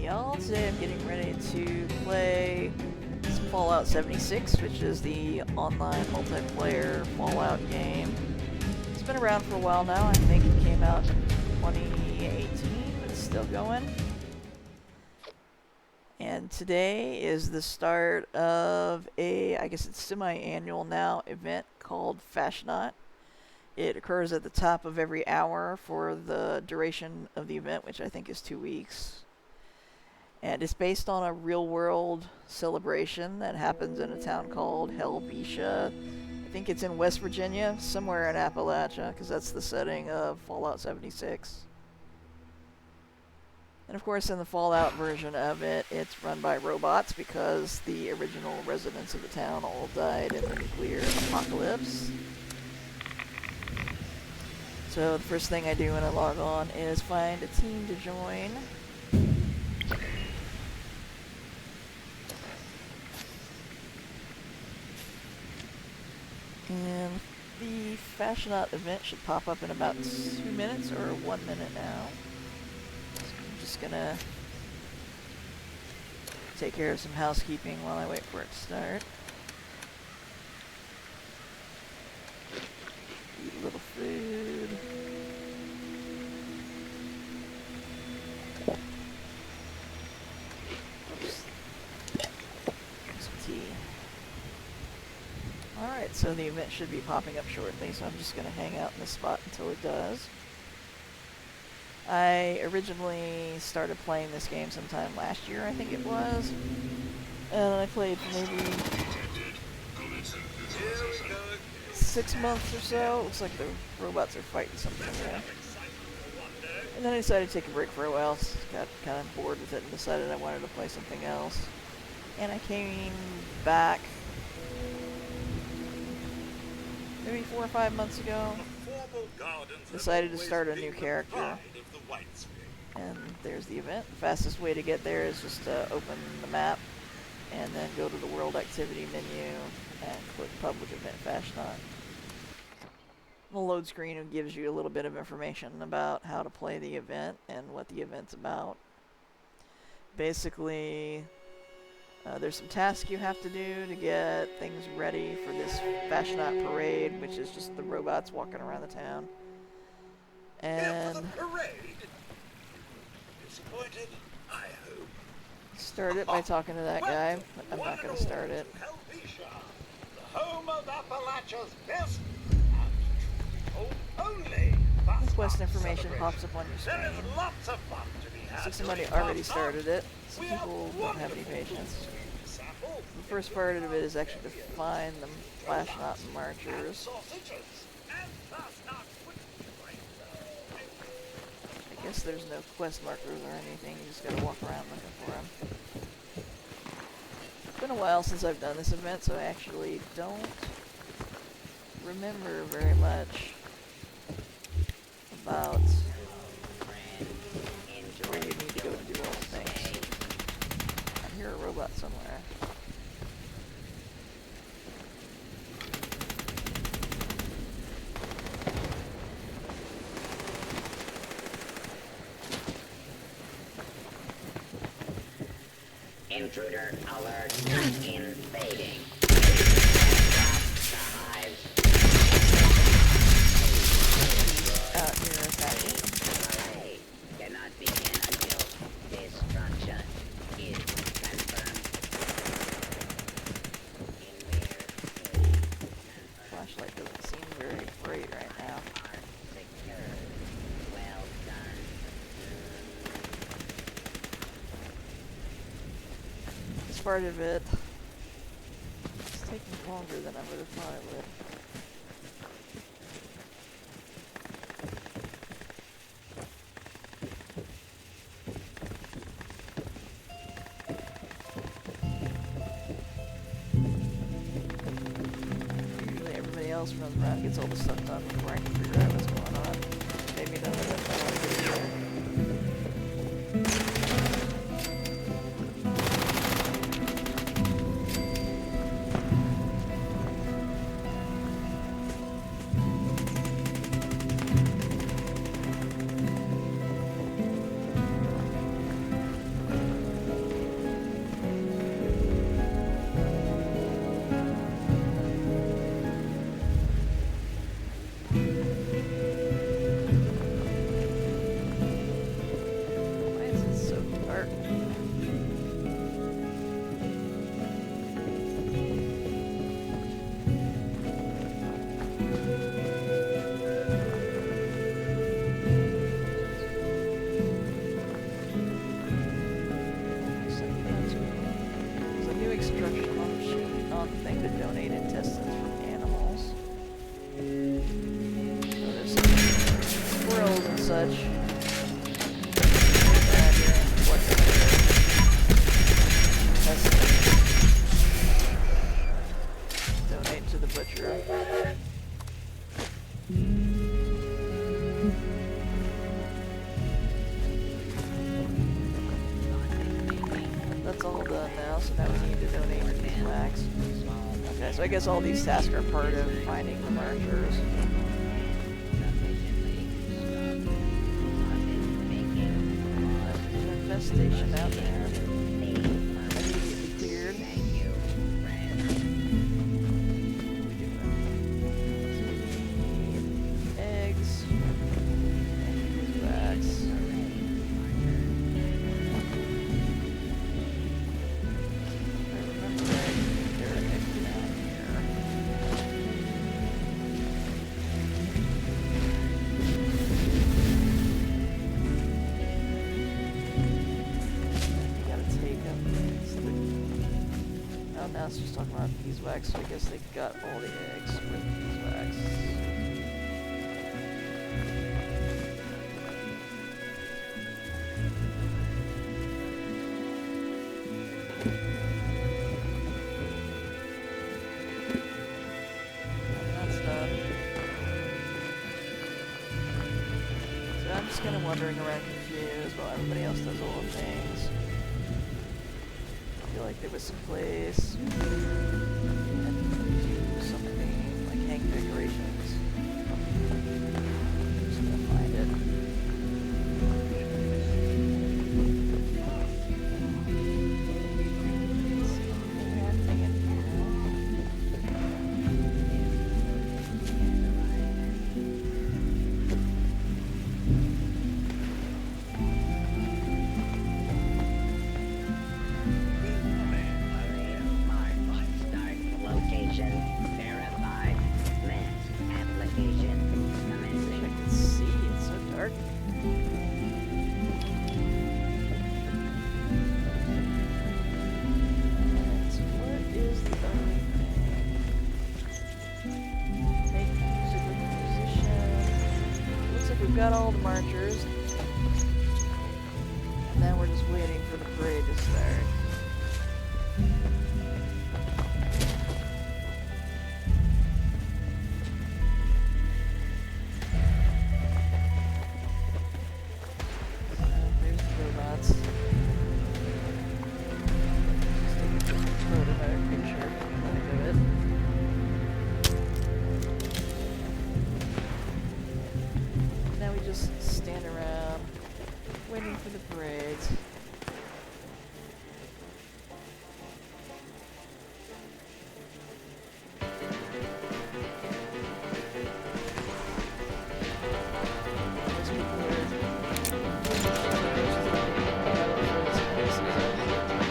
y'all. Today I'm getting ready to play some Fallout 76, which is the online multiplayer Fallout game. It's been around for a while now. I think it came out in 2018, but it's still going. And today is the start of I guess it's semi-annual now, event called Fasnacht. It occurs at the top of every hour for the duration of the event, which I think is 2 weeks. And it's based on a real-world celebration that happens in a town called Helvetia. I think it's in West Virginia, somewhere in Appalachia, because that's the setting of Fallout 76. And of course, in the Fallout version of it, it's run by robots because the original residents of the town all died in the nuclear apocalypse. So the first thing I do when I log on is find a team to join. And the Fasnacht event should pop up in about 2 minutes or 1 minute now. So I'm just gonna take care of some housekeeping while I wait for it to start. Eat a little food. Oops. Some tea. Alright, so the event should be popping up shortly, so I'm just going to hang out in this spot until it does. I originally started playing this game sometime last year, I think it was. And I played for maybe 6 months or so. Looks like the robots are fighting something there. And then I decided to take a break for a while. Got kind of bored with it and decided I wanted to play something else. And I came back maybe 4 or 5 months ago. Decided to start a new character. And there's the event. The fastest way to get there is just to open the map and then go to the World Activity menu and click Public Event Fasnacht. The load screen gives you a little bit of information about how to play the event and what the event's about. Basically, there's some tasks you have to do to get things ready for this Fasnacht parade, which is just the robots walking around the town. And start it by talking to that guy, but I'm not going to start it. Home of Appalachia's best and only Quest information pops up on your screen. There is lots of fun to be had. So somebody already started it. Some people don't have any patience. The first part of it is actually to find the Fasnacht marchers. I guess there's no quest markers or anything, you just gotta walk around looking for them. It's been a while since I've done this event, so I actually don't remember very much about where you need to go to do all the things. I hear a robot somewhere. Intruder alert. Invading. Out here attacking. Parade cannot begin until destruction is confirmed. Flashlight doesn't seem very bright right now. Secure. Well done. This part of it is taking longer than I would have thought it would. Usually everybody else runs around and gets all the stuff done before I can figure out what's going on. Maybe none of them know what to do. that's all done now, so now we need to donate beeswax. Small Okay, so I guess all these tasks are part of finding the markers. sufficiently scrubbed. Sausage making laws. There's an infestation out there. They must Immediately cleared. thank you, friend. What are we doing? So we need eggs and beeswax. I remember there are eggs down here. You gotta take them. Oh, now it's just talking about beeswax, so I guess they got all the eggs with beeswax. That's done. So I'm just kind of wandering around confused while everybody else does all the things. I feel like there was some place and do something like hang decorations. Just gonna find it. Anything in here? Start location. Verified. Mass application. I Commencing. can see, it's so dark. Alright, so what is the only thing? Make music with the musician. Looks like we've got all the marchers. And now we're just waiting for the parade to start. There's the robots. Just take a quick photo of our picture. Look of it. Now we just stand around waiting for the parades. Most people are doing celebrations for this kind of season.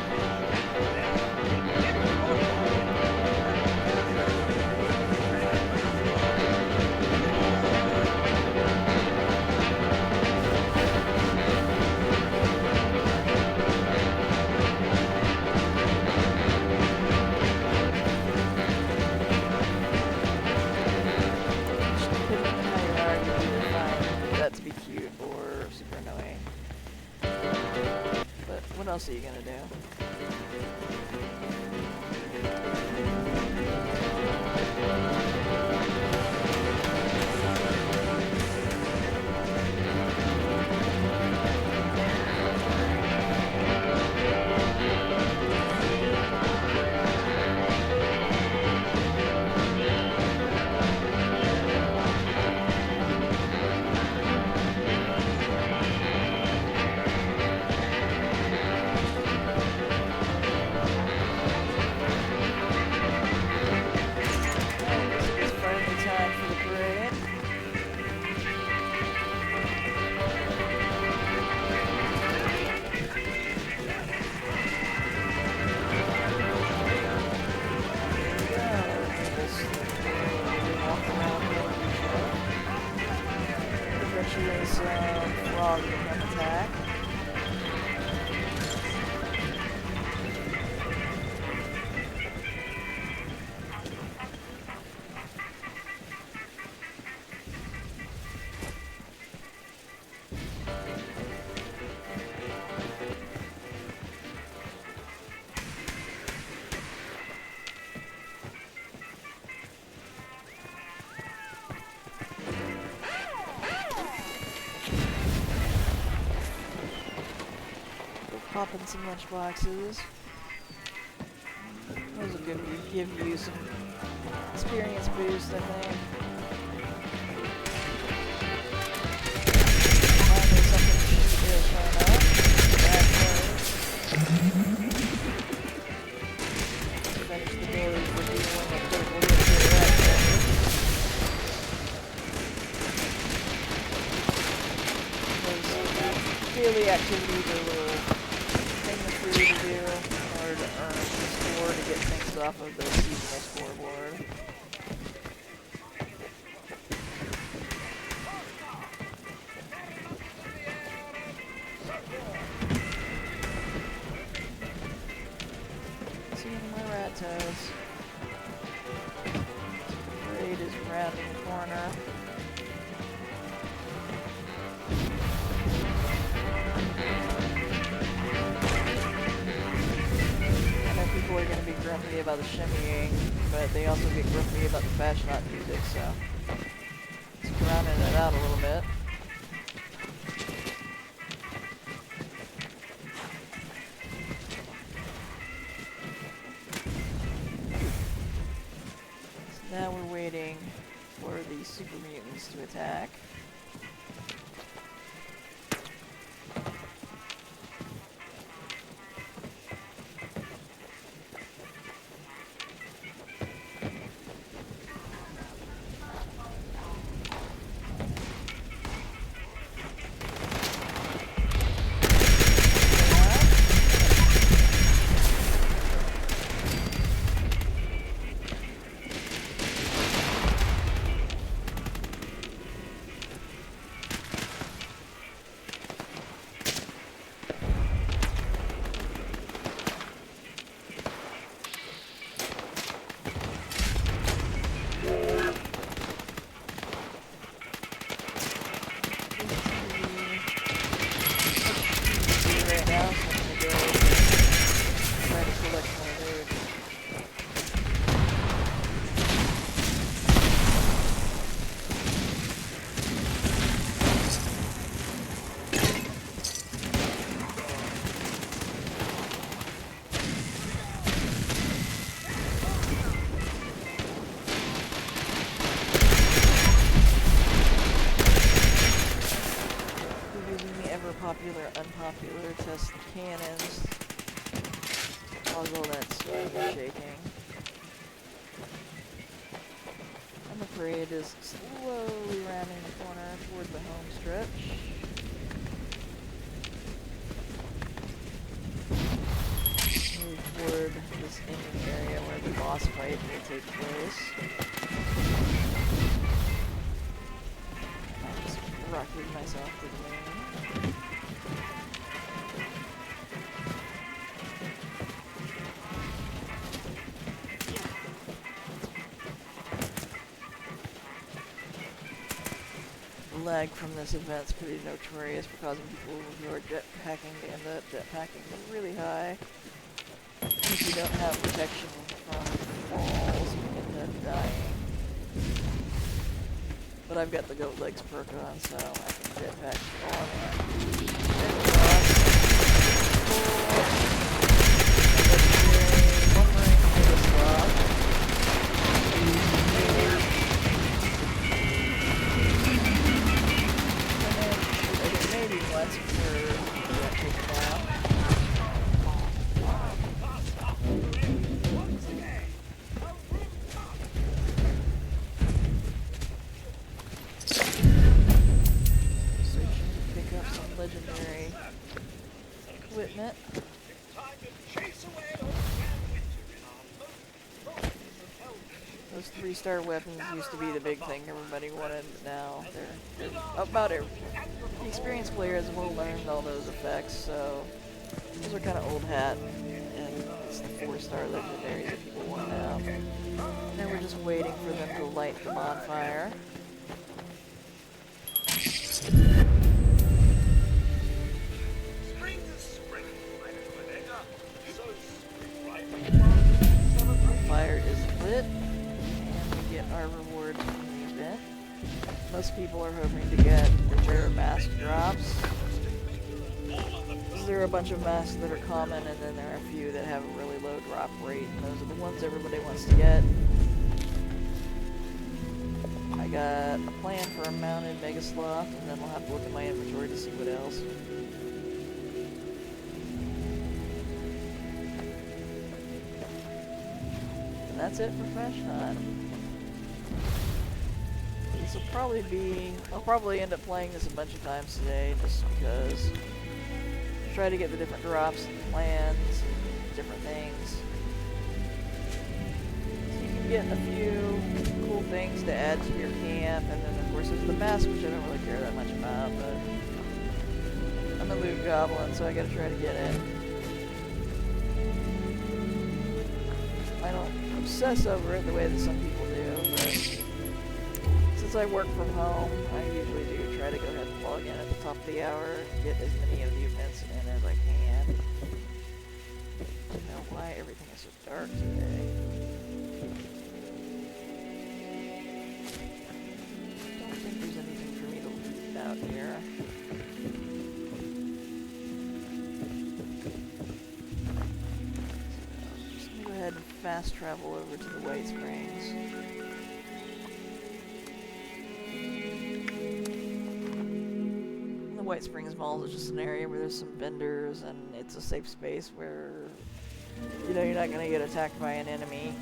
Depending on how you are, you either find that to be cute or super annoying. But what else are you gonna do? It's finally time for the parade. Walk around eventually some frog become attack. pop in some lunch boxes. Those will give you some experience boost, I think. Finally, something cheap is showing up. Bad clothes. Finish the daily reviewing of critical hit daily activities are a little thing for you to do in order to earn the score to get things off of the seasonal scoreboard. See any more rat toads. Parade is rounding the corner. People are going to be grumpy about the shimmying, but they also get grumpy about the Fasnacht music, so it's rounding it out a little bit. So now we're waiting for the super mutants to attack. Popular, unpopular test cannons. Toggle that swing shaking. And the parade is slowly rounding the corner toward the home stretch. Move toward this ending area where the boss fight will take place. I just rocketed myself to the moon. Lag from this event's pretty notorious for causing people who are jetpacking to end up jetpacking really high. If you don't have protection from falls, you end up dying. But I've got the goat legs perk on, so I can jetpack on that. Legendary equipment. Those 3-star weapons used to be the big thing everybody wanted, but now they're about it. The experienced player has well learned all those effects, so those are kind of old hat, and it's the 4-star legendaries that people want now. Now we're just waiting for them to light the bonfire. Fire is lit, and we get our rewards from the event. Most people are hoping to get the rare mask drops. Because there are a bunch of masks that are common, and then there are a few that have a really low drop rate, and those are the ones everybody wants to get. I got a plan for a mounted Mega Sloth, and then we'll have to look at my inventory to see what else. And that's it for Fasnacht. This will probably be... I'll probably end up playing this a bunch of times today, just because... Try to get the different drops and plans and different things. So you can get a few cool things to add to your camp, and then of course there's the mask, which I don't really care that much about, but I'm a loot goblin, so I gotta try to get it. I don't obsess over it the way that some people do, but since I work from home, I usually do try to go ahead and log in at the top of the hour, get as many of the events in as I can. I don't know why everything is so dark today. I don't think there's anything for me to loot out here. So, just gonna go ahead and fast travel over to the White Springs. White Springs Mall is just an area where there's some vendors, and it's a safe space where, you know, you're not going to get attacked by an enemy.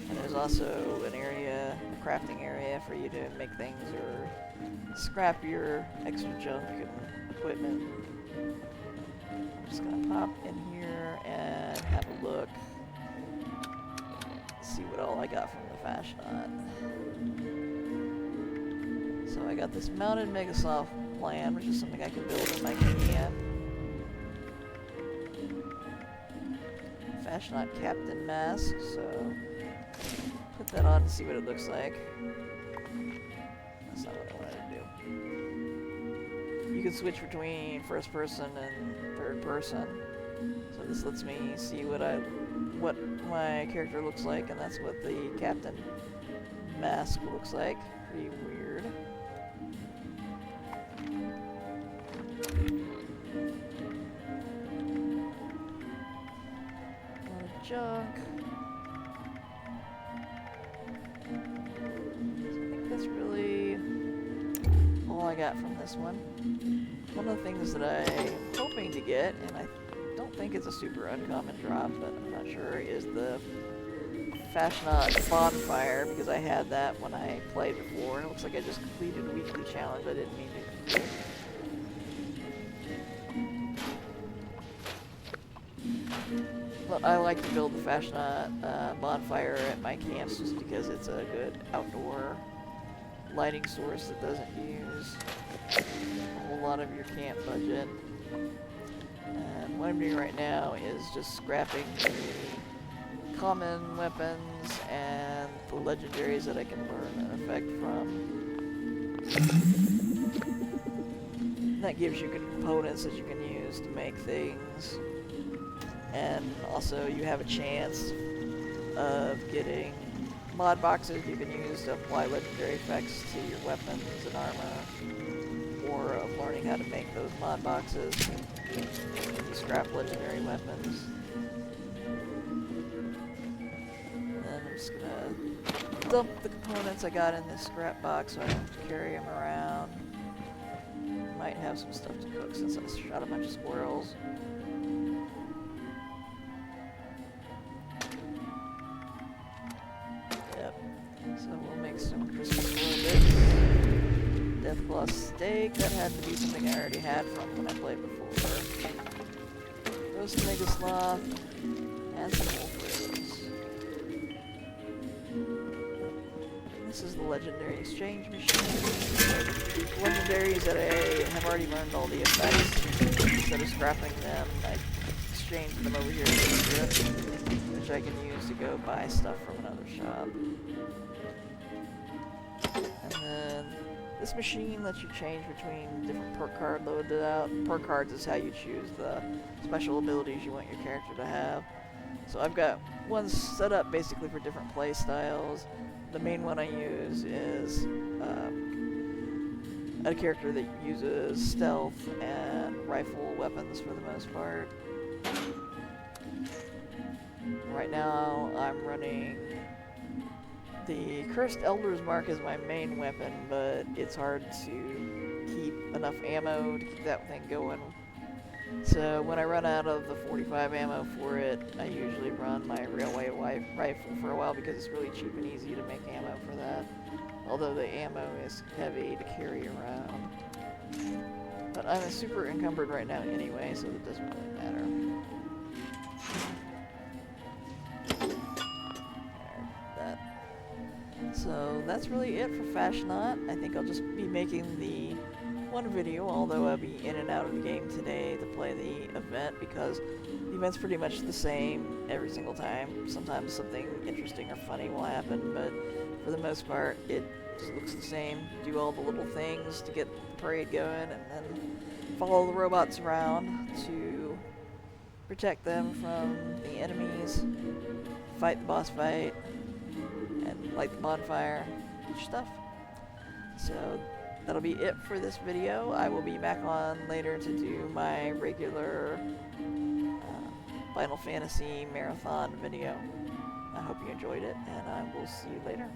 And there's also an area, a crafting area, for you to make things or scrap your extra junk and equipment. I'm just going to pop in here and have a look. See what all I got from the Fasnacht. So I got this mounted Megasoft plan, which is something I can build in my camp. Fasnacht Captain Mask, so put that on to see what it looks like. That's not what I wanted to do. You can switch between first person and third person. So this lets me see what my character looks like, and that's what the Captain Mask looks like. Pretty weird. Junk. So I think that's really all I got from this one. One of the things that I'm hoping to get, and I don't think it's a super uncommon drop, but I'm not sure, is the Fasnacht Bonfire, because I had that when I played before, and it looks like I just completed a weekly challenge I didn't mean to complete. But I like to build the Fasnacht bonfire at my camps just because it's a good outdoor lighting source that doesn't use a whole lot of your camp budget. And what I'm doing right now is just scrapping the common weapons and the legendaries that I can learn an effect from. That gives you components that you can use to make things. And also you have a chance of getting mod boxes you can use to apply legendary effects to your weapons and armor, or of learning how to make those mod boxes to scrap legendary weapons. And then I'm just gonna dump the components I got in this scrap box so I don't have to carry them around. Might have some stuff to cook since I shot a bunch of squirrels. So we'll make some crispy squirrel bits. Deathclaw steak, that had to be something I already had from when I played before. Roast Mega Sloth, and some wolf ribs. This is the legendary exchange machine. Legendaries that I have already learned all the effects. Instead of scrapping them, I exchange them over here to the script, which I can use to go buy stuff from another shop. And then this machine lets you change between different perk card loaded out. Perk cards is how you choose the special abilities you want your character to have. So I've got one set up basically for different play styles. The main one I use is a character that uses stealth and rifle weapons for the most part. Right now, I'm running the Cursed Elder's Mark as my main weapon, but it's hard to keep enough ammo to keep that thing going. So when I run out of the 45 ammo for it, I usually run my railway rifle for a while because it's really cheap and easy to make ammo for that. Although the ammo is heavy to carry around. But I'm super encumbered right now anyway, so it doesn't really matter. There, that. So that's really it for Fasnacht. I think I'll just be making the one video, although I'll be in and out of the game today to play the event because the event's pretty much the same every single time. Sometimes something interesting or funny will happen, but for the most part it just looks the same. Do all the little things to get the parade going and then follow the robots around to protect them from the enemies, fight the boss fight, and light the bonfire, stuff. So that'll be it for this video. I will be back on later to do my regular Final Fantasy marathon video. I hope you enjoyed it, and I will see you later.